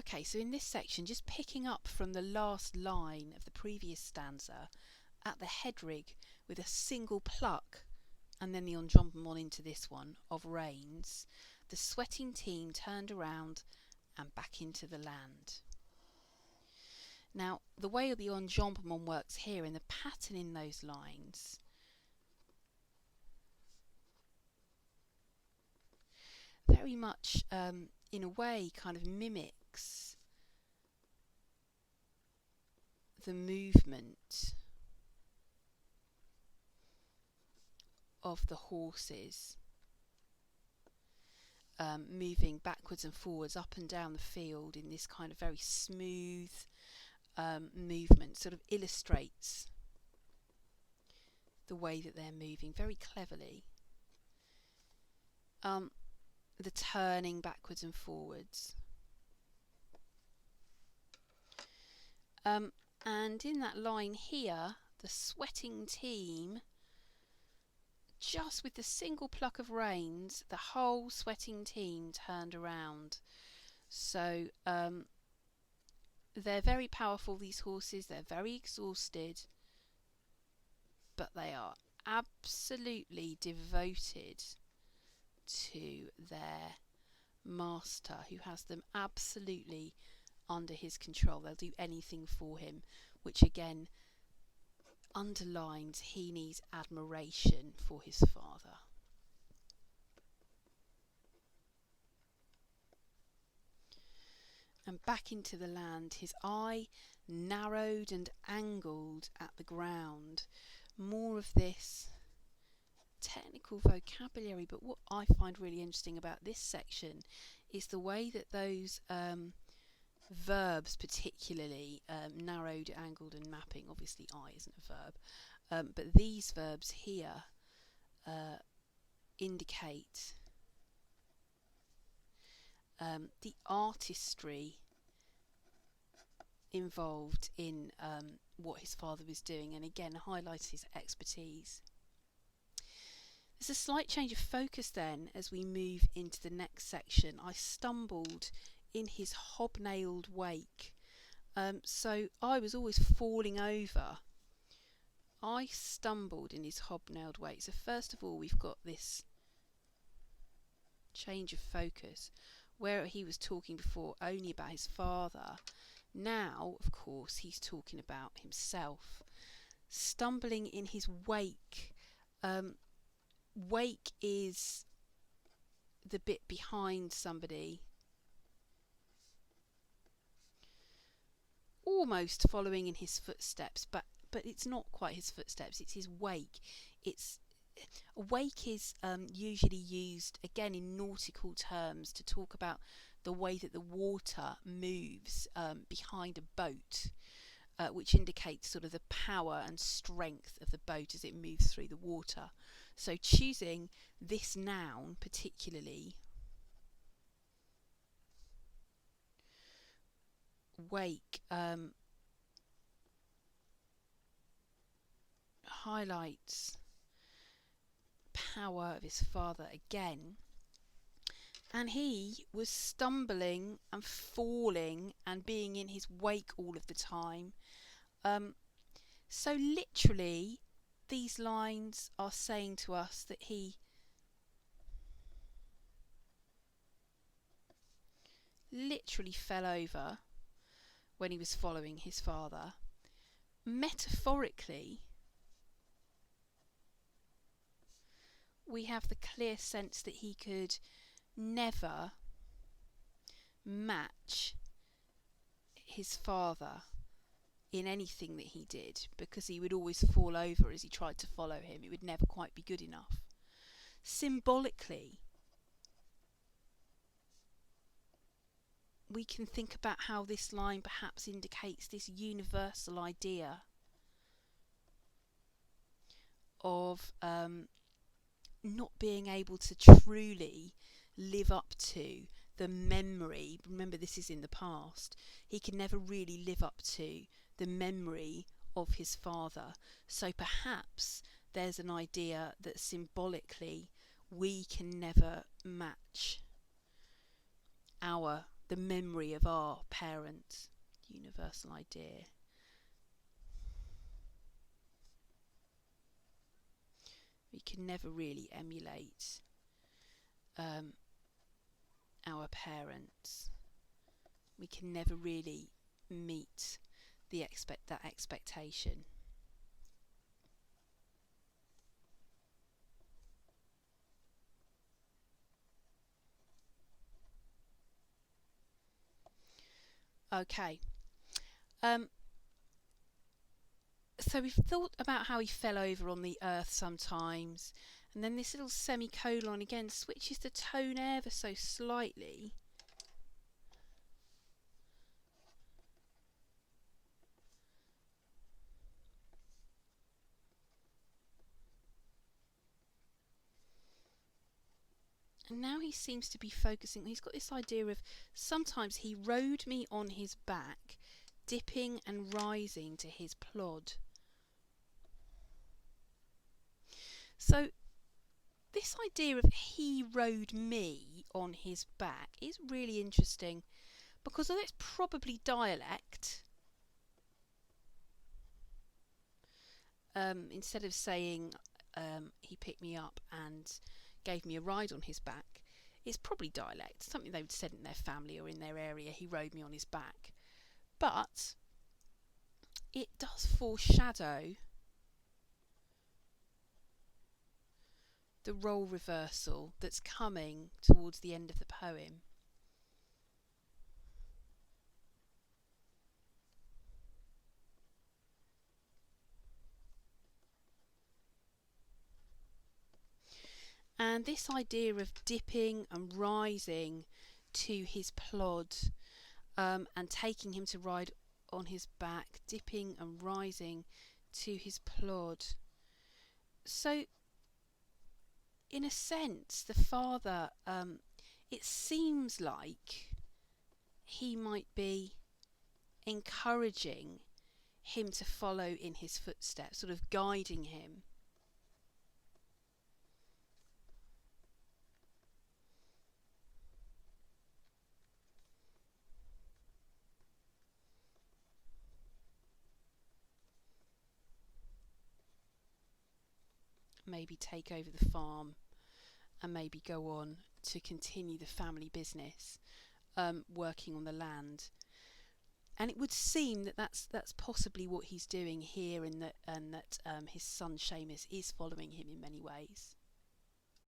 Okay, so in this section, just picking up from the last line of the previous stanza, at the head rig with a single pluck, and then the enjambment into this one of reins, the sweating team turned around and back into the land. Now, the way the enjambment works here and the pattern in those lines very much, in a way, kind of mimics the movement of the horses, moving backwards and forwards, up and down the field in this kind of very smooth movement, sort of illustrates the way that they're moving very cleverly. The turning backwards and forwards. And in that line here, the sweating team, just with the single pluck of reins, the whole sweating team turned around. So they're very powerful, these horses, they're very exhausted, but they are absolutely devoted to their master, who has them absolutely under his control. They'll do anything for him, which again underlines he needs admiration for his father. And back into the land, his eye narrowed and angled at the ground. More of this technical vocabulary, but what I find really interesting about this section is the way that those verbs, particularly narrowed, angled and mapping, obviously eye isn't a verb, but these verbs here indicate the artistry involved in what his father was doing, and again highlights his expertise. There's a slight change of focus then as we move into the next section. I stumbled in his hobnailed wake. So I was always falling over. I stumbled in his hobnailed wake. So first of all, we've got this change of focus, where he was talking before only about his father. Now, of course, he's talking about himself. Stumbling in his wake. Wake is the bit behind somebody, almost following in his footsteps, but it's not quite his footsteps, it's his wake. A wake is usually used again in nautical terms to talk about the way that the water moves behind a boat, which indicates sort of the power and strength of the boat as it moves through the water. So choosing this noun particularly, wake, highlights power of his father again. And he was stumbling and falling and being in his wake all of the time. So literally, these lines are saying to us that he literally fell over when he was following his father. Metaphorically, we have the clear sense that he could never match his father in anything that he did, because he would always fall over as he tried to follow him. It would never quite be good enough. Symbolically, we can think about how this line perhaps indicates this universal idea of not being able to truly live up to the memory. Remember, this is in the past. He can never really live up to the memory of his father. So perhaps there's an idea that symbolically we can never match the memory of our parent, universal idea. We can never really emulate our parents. We can never really meet that expectation. Okay. So we've thought about how he fell over on the earth sometimes, and then this little semicolon again switches the tone ever so slightly. And now he seems to be focusing, he's got this idea of sometimes he rode me on his back, dipping and rising to his plod. So this idea of he rode me on his back is really interesting, because although it's probably dialect, instead of saying he picked me up and gave me a ride on his back, it's probably dialect, something they would have said in their family or in their area. He rode me on his back. But it does foreshadow the role reversal that's coming towards the end of the poem. And this idea of dipping and rising to his plod, and taking him to ride on his back, dipping and rising to his plod. So, in a sense, the father, it seems like he might be encouraging him to follow in his footsteps, sort of guiding him. Maybe take over the farm and maybe go on to continue the family business, working on the land. And it would seem that that's possibly what he's doing here, and that his son Seamus is following him in many ways.